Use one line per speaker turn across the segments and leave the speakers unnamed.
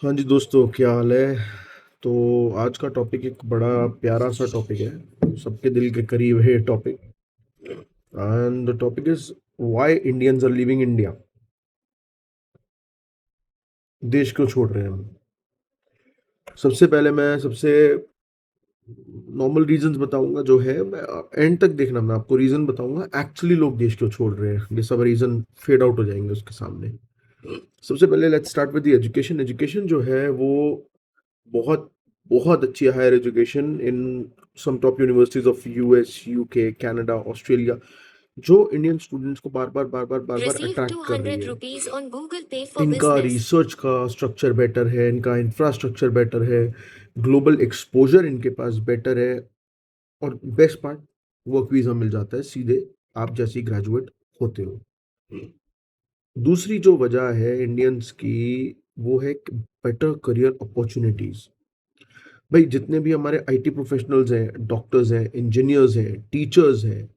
हाँ जी दोस्तों, क्या हाल है? तो आज का टॉपिक एक बड़ा प्यारा सा टॉपिक है, सबके दिल के करीब है topic. And the topic is why Indians are living India. देश क्यों छोड़ रहे हैं हम? सबसे पहले मैं सबसे नॉर्मल रीजंस बताऊंगा, जो है मैं एंड तक देखना, मैं आपको रीजन बताऊंगा एक्चुअली लोग देश क्यों छोड़ रहे हैं। ये सब रीजन फेड आउट हो जाएंगे उसके सामने। सबसे पहले let's start with the education. Education जो है वो बहुत बहुत अच्छी higher education in some top universities of US, UK, Canada, Australia, जो इंडियन स्टूडेंट्स को बार बार
Receive
अट्रैक्ट कर रही है।
₹200 on Google Pay for
इनका
Business.
रिसर्च का स्ट्रक्चर बेटर है, इनका इंफ्रास्ट्रक्चर बेटर है, ग्लोबल एक्सपोजर इनके पास बेटर है, और बेस्ट पार्ट, वर्क वीजा मिल जाता है सीधे आप जैसे ग्रेजुएट होते हो। दूसरी जो वजह है इंडियंस की, वो है बेटर करियर अपॉर्चुनिटीज। भाई जितने भी हमारे आईटी प्रोफेशनल्स हैं, डॉक्टर्स हैं, इंजीनियर्स हैं, टीचर्स हैं,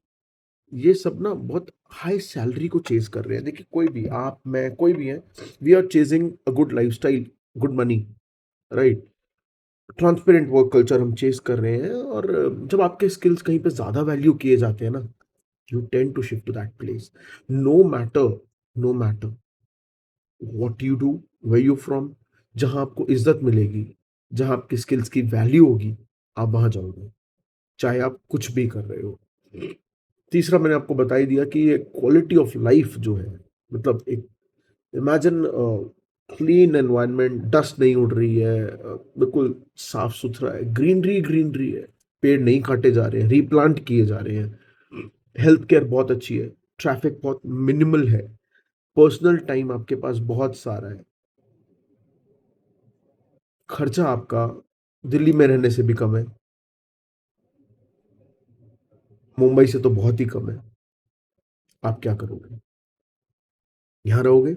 ये सब ना बहुत हाई सैलरी को चेज कर रहे हैं। देखिए, कोई भी, आप, मैं, कोई भी है, we are chasing a good lifestyle, good money, right? Transparent work culture हम चेज कर रहे हैं, और जब आपके स्किल्स कहीं पे ज्यादा वैल्यू किए जाते हैं ना, you tend to shift to that place. No matter what you do, where you from, जहां आपको इज्जत मिलेगी, जहां आपकी स्किल्स की वैल्यू होगी, आप वहां जाओगे, चाहे आप कुछ भी कर रहे हो। तीसरा मैंने आपको बता ही दिया कि ये क्वालिटी ऑफ लाइफ जो है, मतलब एक, इमेजिन क्लीन एनवायरनमेंट, डस्ट नहीं उड़ रही है, बिल्कुल साफ सुथरा है, ग्रीनरी ग्रीनरी है, पेड़ नहीं काटे जा रहे हैं, रीप्लांट किए जा रहे हैं, हेल्थ केयर बहुत अच्छी है, ट्रैफिक बहुत मिनिमल है, पर्सनल टाइम आपके पास बहुत सारा है, खर्चा आपका दिल्ली में रहने से भी कम है, मुंबई से तो बहुत ही कम है। आप क्या करोगे? यहाँ रहोगे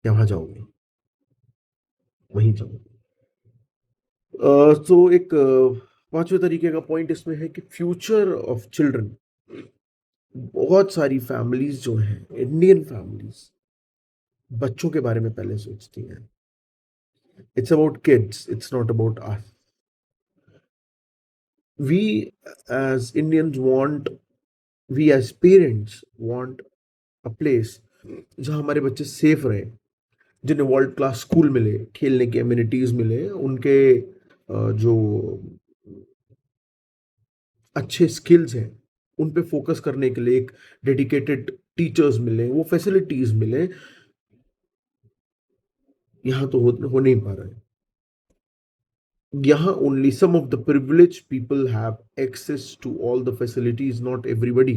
या वहां जाओगे? वहीं जाओगे। तो एक पांचवें तरीके का पॉइंट इसमें है कि फ्यूचर ऑफ चिल्ड्रन। बहुत सारी फैमिलीज जो हैं, इंडियन फैमिलीज, बच्चों के बारे में पहले सोचती हैं। It's about kids, it's not about us. We as Indians want, we as parents want a place जहां हमारे बच्चे सेफ रहे, जिन्हें वर्ल्ड क्लास स्कूल मिले, खेलने के एमिनिटीज मिले, उनके जो अच्छे स्किल्स हैं उन पे फोकस करने के लिए एक डेडिकेटेड टीचर्स मिले, वो फैसिलिटीज मिले। यहाँ तो हो नहीं पा रहा है। यहाँ only some of the privileged people have access to all the facilities, not everybody.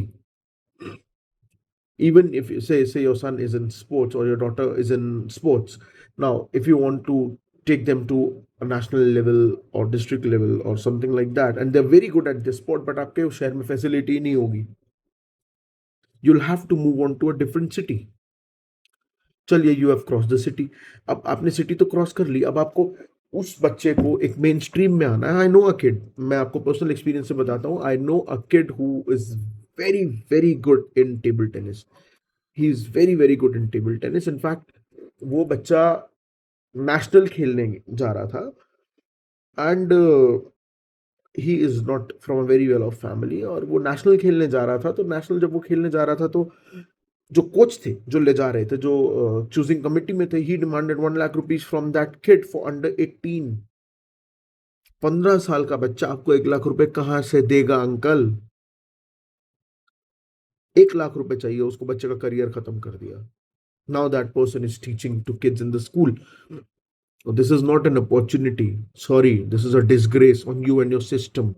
Even if you say your son is in sports or your daughter is in sports, now if you want to take them to a national level or district level or something like that, and they're very good at this sport, but आपके उस शहर में facility नहीं होगी, you'll have to move on to a different city. चलिए, you have cross the city. अब आपने city तो क्रॉस कर ली, अब आपको उस बच्चे को एक मेन स्ट्रीम में आना है। आई नो अ किड, मैं आपको पर्सनल एक्सपीरियंस से बताता हूँ, I know a kid who is very very good in table tennis. He is very very good in table tennis. In fact वो बच्चा नेशनल खेलने जा रहा था, and he is not from a very well of family, और वो national खेलने जा रहा था। तो नेशनल जब वो खेलने जा रहा था, तो जो कोच थे, जो ले जा रहे थे, जो चूजिंग कमिटी में थे, he demanded 1 lakh rupees from that kid for under 18। 15 साल का बच्चा आपको 1 लाख रुपए कहाँ से देगा अंकल? 1 लाख रुपए चाहिए उसको, बच्चे का करियर खत्म कर दिया। Now that person is teaching to kids in the school. This is not an opportunity, sorry, this is a disgrace on you and your system.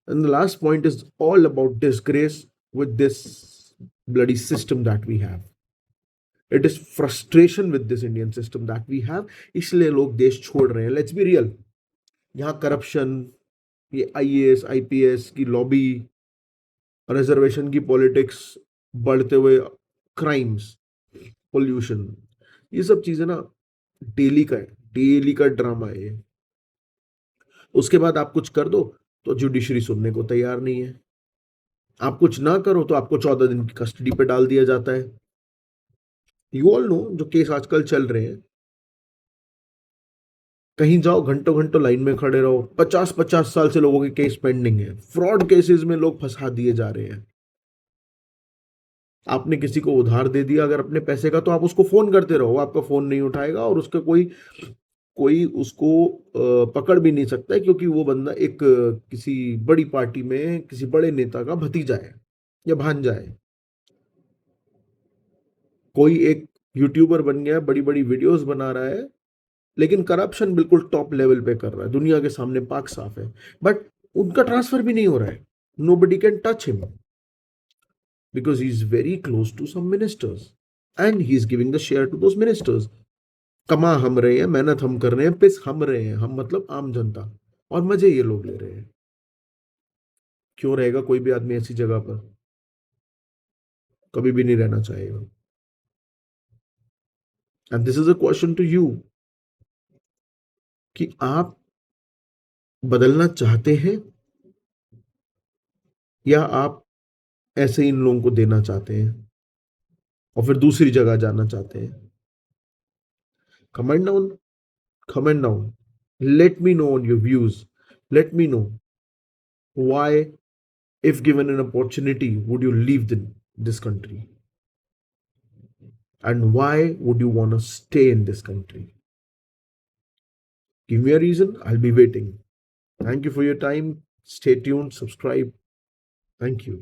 And the last point is all about disgrace with this bloody system that we have. It is frustration with this Indian system that we have, इसलिए लोग देश छोड़ रहे हैं। Let's be real, यहाँ corruption, ये IAS IPS की lobby, reservation की पॉलिटिक्स, बढ़ते हुए क्राइम्स, पोल्यूशन, ये सब चीजें ना डेली का है, डेली का ड्रामा है ये। उसके बाद आप कुछ कर दो तो जुडिशरी सुनने को तैयार नहीं है, आप कुछ ना करो तो आपको 14 दिन की कस्टडी पे डाल दिया जाता है। यू ऑल नो जो केस आजकल चल रहे हैं, कहीं जाओ, घंटों घंटों लाइन में खड़े रहो, 50-50 साल से लोगों के केस पेंडिंग है, फ्रॉड केसेस में लोग फंसा दिए जा रहे हैं। आपने किसी को उधार दे दिया अगर अपने पैसे का, तो आप उसको फोन करते रहो, वो आपका फोन नहीं उठाएगा, और उसका कोई कोई उसको पकड़ भी नहीं सकता है, क्योंकि वो बंदा एक किसी बड़ी पार्टी में किसी बड़े नेता का भतीजा है या भांजा है। कोई एक यूट्यूबर बन गया, बड़ी बड़ी वीडियोस बना रहा है, लेकिन करप्शन बिल्कुल टॉप लेवल पे कर रहा है, दुनिया के सामने पाक साफ है, बट उनका ट्रांसफर भी नहीं हो रहा है। Nobody can touch him because he's very close to some ministers and he's giving the share to those ministers. कमा हम रहे हैं, मेहनत हम कर रहे हैं, पिस हम रहे हैं, हम मतलब आम जनता, और मजे ये लोग ले रहे हैं। क्यों रहेगा कोई भी आदमी ऐसी जगह पर? कभी भी नहीं रहना चाहेगा। And this is a question to you, कि आप बदलना चाहते हैं या आप ऐसे इन लोगों को देना चाहते हैं और फिर दूसरी जगह जाना चाहते हैं? Comment down, comment down, let me know on your views. Let me know why, if given an opportunity, would you leave this country, and why would you want to stay in this country? Give me a reason, I'll be waiting. Thank you for your time. Stay tuned, subscribe. Thank you.